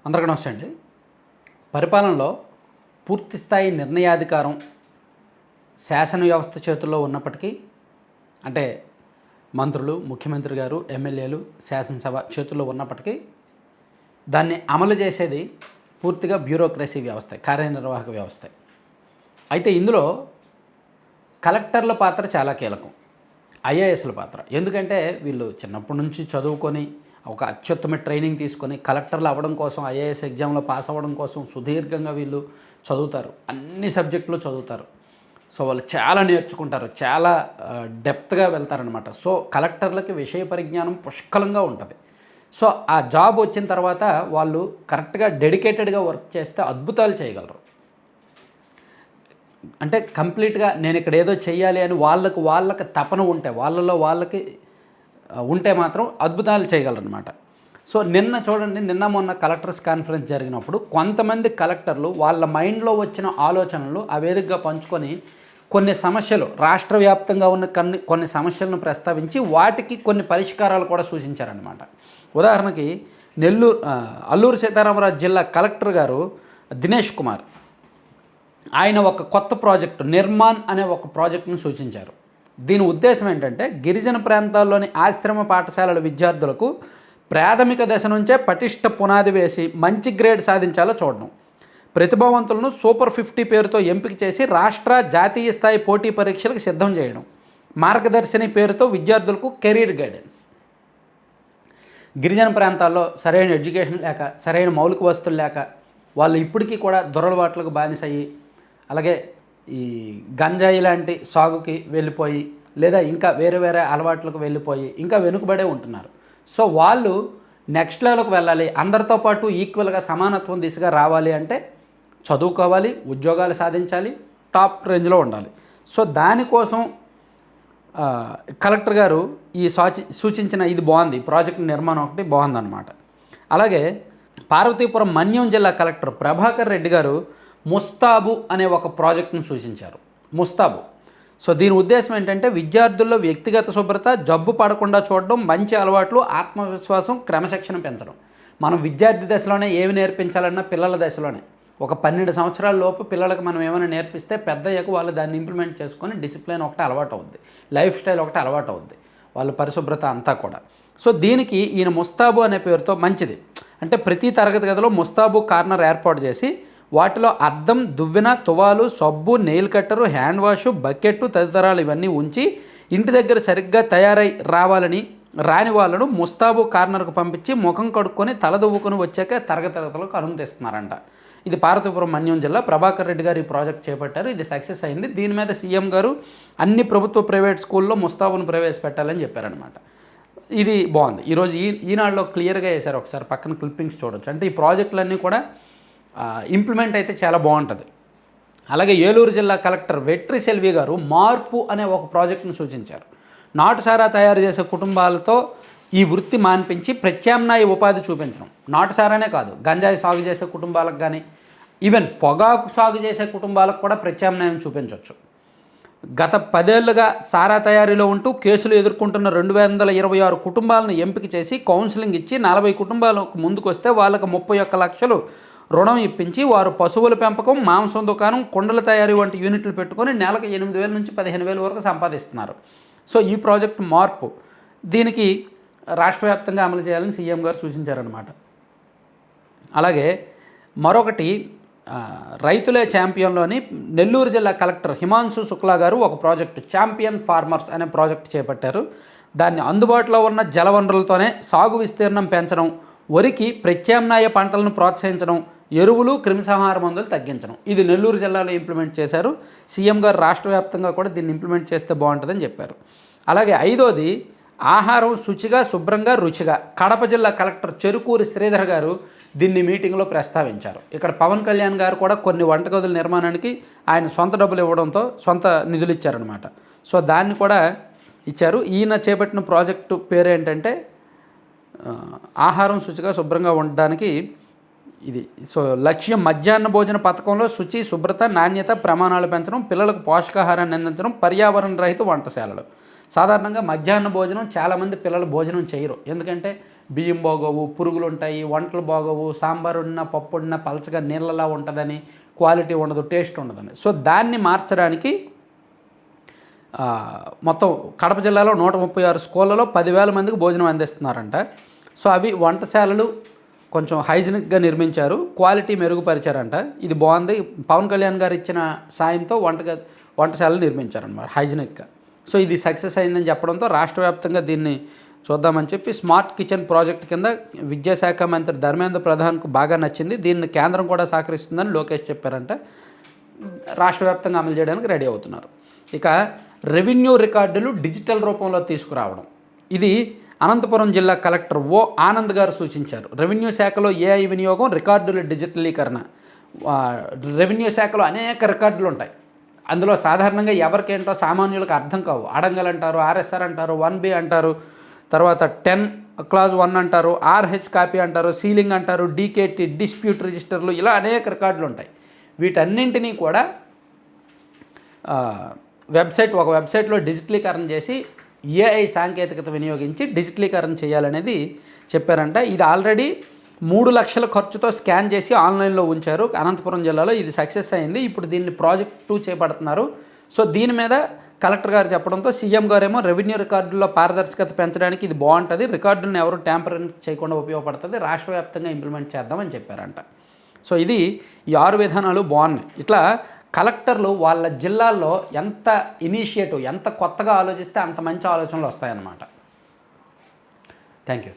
అందరికీ నమస్తే అండి. పరిపాలనలో పూర్తిస్థాయి నిర్ణయాధికారం శాసన వ్యవస్థ చేతుల్లో ఉన్నప్పటికీ, అంటే మంత్రులు, ముఖ్యమంత్రి గారు, ఎమ్మెల్యేలు, శాసనసభ చేతుల్లో ఉన్నప్పటికీ దాన్ని అమలు చేసేది పూర్తిగా బ్యూరోక్రసీ వ్యవస్థ, కార్యనిర్వాహక వ్యవస్థ. అయితే ఇందులో కలెక్టర్ల పాత్ర చాలా కీలకం, ఐఏఎస్ల పాత్ర. ఎందుకంటే వీళ్ళు చిన్నప్పటి నుంచి చదువుకొని ఒక అత్యుత్తమ ట్రైనింగ్ తీసుకొని కలెక్టర్లు అవ్వడం కోసం, ఐఏఎస్ ఎగ్జామ్లో పాస్ అవ్వడం కోసం సుదీర్ఘంగా వీళ్ళు చదువుతారు, అన్ని సబ్జెక్టులు చదువుతారు. సో వాళ్ళు చాలా నేర్చుకుంటారు, చాలా డెప్త్గా వెళ్తారనమాట. సో కలెక్టర్లకి విషయ పరిజ్ఞానం పుష్కలంగా ఉంటుంది. సో ఆ జాబ్ వచ్చిన తర్వాత వాళ్ళు కరెక్ట్గా డెడికేటెడ్గా వర్క్ చేస్తే అద్భుతాలు చేయగలరు. అంటే కంప్లీట్గా నేను ఇక్కడ ఏదో చెయ్యాలి అని వాళ్ళకి తపన ఉంటే, వాళ్ళకి ఉంటే మాత్రం అద్భుతాలు చేయగలరనమాట. సో నిన్న మొన్న కలెక్టర్స్ కాన్ఫరెన్స్ జరిగినప్పుడు కొంతమంది కలెక్టర్లు వాళ్ళ మైండ్లో వచ్చిన ఆలోచనలు ఆ వేదికగా పంచుకొని కొన్ని సమస్యలు, రాష్ట్ర వ్యాప్తంగా ఉన్న కొన్ని సమస్యలను ప్రస్తావించి వాటికి కొన్ని పరిష్కారాలు కూడా సూచించారనమాట. ఉదాహరణకి అల్లూరు సీతారామరాజు జిల్లా కలెక్టర్ గారు దినేష్ కుమార్, ఆయన ఒక కొత్త ప్రాజెక్టు నిర్మాణ్ అనే ఒక ప్రాజెక్టును సూచించారు. దీని ఉద్దేశం ఏంటంటే గిరిజన ప్రాంతాల్లోని ఆశ్రమ పాఠశాలల విద్యార్థులకు ప్రాథమిక దశ నుంచే పటిష్ట పునాది వేసి మంచి గ్రేడ్ సాధించాలో చూడడం, ప్రతిభావంతులను సూపర్ 50 పేరుతో ఎంపిక చేసి రాష్ట్ర జాతీయ స్థాయి పోటీ పరీక్షలకు సిద్ధం చేయడం, మార్గదర్శిని పేరుతో విద్యార్థులకు కెరీర్ గైడెన్స్. గిరిజన ప్రాంతాల్లో సరైన ఎడ్యుకేషన్ లేక, సరైన మౌలిక వసతులు లేక వాళ్ళు ఇప్పటికీ కూడా దురలవాట్లకు బానిసయ్యి, అలాగే ఈ గంజాయి లాంటి సాగుకి వెళ్ళిపోయి, లేదా ఇంకా వేరే అలవాట్లకు వెళ్ళిపోయి ఇంకా వెనుకబడే ఉంటున్నారు. సో వాళ్ళు నెక్స్ట్ లెవెల్కి వెళ్ళాలి, అందరితో పాటు ఈక్వల్గా సమానత్వం దిశగా రావాలి అంటే చదువుకోవాలి, ఉద్యోగాలు సాధించాలి, టాప్ రేంజ్లో ఉండాలి. సో దానికోసం కలెక్టర్ గారు సూచించిన ఇది బాగుంది, ప్రాజెక్ట్ నిర్మాణం ఒకటి బాగుందన్నమాట. అలాగే పార్వతీపురం మన్యం జిల్లా కలెక్టర్ ప్రభాకర్ రెడ్డి గారు ముస్తాబు అనే ఒక ప్రాజెక్టును సూచించారు. ముస్తాబు. సో దీని ఉద్దేశం ఏంటంటే విద్యార్థుల్లో వ్యక్తిగత శుభ్రత, జబ్బు పడకుండా చూడడం, మంచి అలవాట్లు, ఆత్మవిశ్వాసం, క్రమశిక్షణ పెంచడం. మనం విద్యార్థి దశలోనే ఏమి నేర్పించాలన్నా పిల్లల దశలోనే, ఒక 12 సంవత్సరాల లోపు పిల్లలకు మనం ఏమైనా నేర్పిస్తే పెద్దయ్యాక వాళ్ళు దాన్ని ఇంప్లిమెంట్ చేసుకొని డిసిప్లిన్ ఒకటి అలవాటు అవుద్ది, లైఫ్ స్టైల్ ఒకటి అలవాటు అవుద్ది, వాళ్ళ పరిశుభ్రత అంతా కూడా. సో దీనికి ఈయన ముస్తాబు అనే పేరుతో మంచిది, అంటే ప్రతి తరగతి గదిలో ముస్తాబు కార్నర్ ఏర్పాటు చేసి వాటిలో అద్దం, దువ్వెన, తువాలు, సబ్బు, నెయిల్ కట్టరు, హ్యాండ్ వాషు, బకెట్టు తదితరాలు ఇవన్నీ ఉంచి ఇంటి దగ్గర సరిగ్గా తయారై రాని వాళ్ళను ముస్తాబు కార్నర్కు పంపించి ముఖం కడుక్కొని తల దువ్వుకొని వచ్చాక తరగతులకు అనుమతిస్తున్నారంట. ఇది పార్వతీపురం మన్యం జిల్లా ప్రభాకర్ రెడ్డి గారు ఈ ప్రాజెక్ట్ చేపట్టారు. ఇది సక్సెస్ అయింది. దీని మీద సీఎం గారు అన్ని ప్రభుత్వ ప్రైవేట్ స్కూల్లో ముస్తాబును ప్రవేశపెట్టాలని చెప్పారనమాట. ఇది బాగుంది. ఈరోజు ఈనాడులో క్లియర్గా వేశారు, ఒకసారి పక్కన క్లిప్పింగ్స్ చూడొచ్చు. అంటే ఈ ప్రాజెక్టులన్నీ కూడా ఇంప్లిమెంట్ అయితే చాలా బాగుంటుంది. అలాగే ఏలూరు జిల్లా కలెక్టర్ వెట్రి సెల్వి గారు మార్పు అనే ఒక ప్రాజెక్టును సూచించారు. నాటుసారా తయారు చేసే కుటుంబాలతో ఈ వృత్తి మాన్పించి ప్రత్యామ్నాయ ఉపాధి చూపించడం. నాటుసారానే కాదు, గంజాయి సాగు చేసే కుటుంబాలకు కానీ, ఈవెన్ పొగాకు సాగు చేసే కుటుంబాలకు కూడా ప్రత్యామ్నాయం చూపించవచ్చు. గత 10 ఏళ్లుగా సారా తయారీలో ఉంటూ కేసులు ఎదుర్కొంటున్న 226 కుటుంబాలను ఎంపిక చేసి కౌన్సిలింగ్ ఇచ్చి 40 కుటుంబాలకు ముందుకు వస్తే వాళ్ళకు 31 లక్షలు రుణం ఇప్పించి వారు పశువుల పెంపకం, మాంసం దుకాణం, కుండల తయారీ వంటి యూనిట్లు పెట్టుకొని నెలకు 8,000 నుంచి 15,000 వరకు సంపాదిస్తున్నారు. సో ఈ ప్రాజెక్టు మార్పు, దీనికి రాష్ట్ర వ్యాప్తంగా అమలు చేయాలని సీఎం గారు సూచించారనమాట. అలాగే మరొకటి రైతులే ఛాంపియన్లోని నెల్లూరు జిల్లా కలెక్టర్ హిమాంశు శుక్లా గారు ఒక ప్రాజెక్టు ఛాంపియన్ ఫార్మర్స్ అనే ప్రాజెక్టు చేపట్టారు. దాన్ని అందుబాటులో ఉన్న జలవనరులతోనే సాగు విస్తీర్ణం పెంచడం, వరికి ప్రత్యామ్నాయ పంటలను ప్రోత్సహించడం, ఎరువులు, క్రిమిసంహార మందులు తగ్గించడం. ఇది నెల్లూరు జిల్లాలో ఇంప్లిమెంట్ చేశారు. సీఎం గారు రాష్ట్ర వ్యాప్తంగా కూడా దీన్ని ఇంప్లిమెంట్ చేస్తే బాగుంటుందని చెప్పారు. అలాగే 5వది ఆహారం శుచిగా, శుభ్రంగా, రుచిగా. కడప జిల్లా కలెక్టర్ చెరుకూరి శ్రీధర్ గారు దీన్ని మీటింగ్లో ప్రస్తావించారు. ఇక్కడ పవన్ కళ్యాణ్ గారు కూడా కొన్ని వంటగదుల నిర్మాణానికి ఆయన సొంత డబ్బులు ఇవ్వడంతో సొంత నిధులు ఇచ్చారనమాట. సో దాన్ని కూడా ఇచ్చారు. ఈయన చేపట్టిన ప్రాజెక్టు పేరు ఏంటంటే ఆహారం శుచిగా, శుభ్రంగా ఉండడానికి ఇది. సో లక్ష్యం మధ్యాహ్న భోజన పథకంలో శుచి, శుభ్రత, నాణ్యత ప్రమాణాలు పెంచడం, పిల్లలకు పోషకాహారాన్ని అందించడం, పర్యావరణ రహిత వంటశాలలు. సాధారణంగా మధ్యాహ్న భోజనం చాలామంది పిల్లలు భోజనం చేయరు, ఎందుకంటే బియ్యం బాగోవు, పురుగులు ఉంటాయి, వంటలు బాగోవు, సాంబార్ ఉన్నా పప్పు ఉన్నా పలచగా నీళ్ళలా ఉంటుందని, క్వాలిటీ ఉండదు, టేస్ట్ ఉండదని. సో దాన్ని మార్చడానికి మొత్తం కడప జిల్లాలో 136 స్కూళ్ళలో 10,000 మందికి భోజనం అందిస్తున్నారంట. సో అవి వంటశాలలు కొంచెం హైజీనిక్గా నిర్మించారు, క్వాలిటీ మెరుగుపరిచారంట. ఇది బాగుంది. పవన్ కళ్యాణ్ గారు ఇచ్చిన సాయంతో వంటశాలలు నిర్మించారన్నమాట హైజీనిక్గా. సో ఇది సక్సెస్ అయిందని చెప్పడంతో రాష్ట్ర వ్యాప్తంగా దీన్ని చూద్దామని చెప్పి స్మార్ట్ కిచెన్ ప్రాజెక్ట్ కింద విద్యాశాఖ మంత్రి ధర్మేంద్ర ప్రధాన్కు బాగా నచ్చింది. దీన్ని కేంద్రం కూడా సహకరిస్తుందని లోకేష్ చెప్పారంట. రాష్ట్ర వ్యాప్తంగా అమలు చేయడానికి రెడీ అవుతున్నారు. ఇక రెవెన్యూ రికార్డులు డిజిటల్ రూపంలో తీసుకురావడం, ఇది అనంతపురం జిల్లా కలెక్టర్ ఓ ఆనంద్ గారు సూచించారు. రెవెన్యూ శాఖలో ఏఐ వినియోగం, రికార్డుల డిజిటలీకరణ. రెవెన్యూ శాఖలో అనేక రికార్డులు ఉంటాయి. అందులో సాధారణంగా ఎవరికేంటో సామాన్యులకు అర్థం కావు. అడంగల్ అంటారు, ఆర్ఎస్ఆర్ అంటారు, 1B అంటారు, తర్వాత 10 క్లాజ్ 1 అంటారు, ఆర్హెచ్ కాపీ అంటారు, సీలింగ్ అంటారు, డీకేటీ డిస్ప్యూట్ రిజిస్టర్లు, ఇలా అనేక రికార్డులు ఉంటాయి. వీటన్నింటినీ కూడా ఒక వెబ్సైట్లో డిజిటలీకరణ చేసి ఏఐ సాంకేతికత వినియోగించి డిజిటలీకరణ చేయాలనేది చెప్పారంట. ఇది ఆల్రెడీ 3 లక్షల ఖర్చుతో స్కాన్ చేసి ఆన్లైన్లో ఉంచారు అనంతపురం జిల్లాలో. ఇది సక్సెస్ అయింది. ఇప్పుడు దీన్ని ప్రాజెక్ట్ 2 చేపడుతున్నారు. సో దీని మీద కలెక్టర్ గారు చెప్పడంతో సీఎం గారేమో రెవెన్యూ రికార్డుల్లో పారదర్శకత పెంచడానికి ఇది బాగుంటుంది, రికార్డులను ఎవరు ట్యాంపరింగ్ చేయకుండా ఉపయోగపడుతుంది, రాష్ట్ర వ్యాప్తంగా ఇంప్లిమెంట్ చేద్దామని చెప్పారంట. సో ఇది ఈ 6 విధానాలు బాగున్నాయి. ఇట్లా కలెక్టర్లు వాళ్ళ జిల్లాల్లో ఎంత ఇనిషియేటివ్, ఎంత కొత్తగా ఆలోచిస్తే అంత మంచి ఆలోచనలు వస్తాయన్నమాట. Thank you.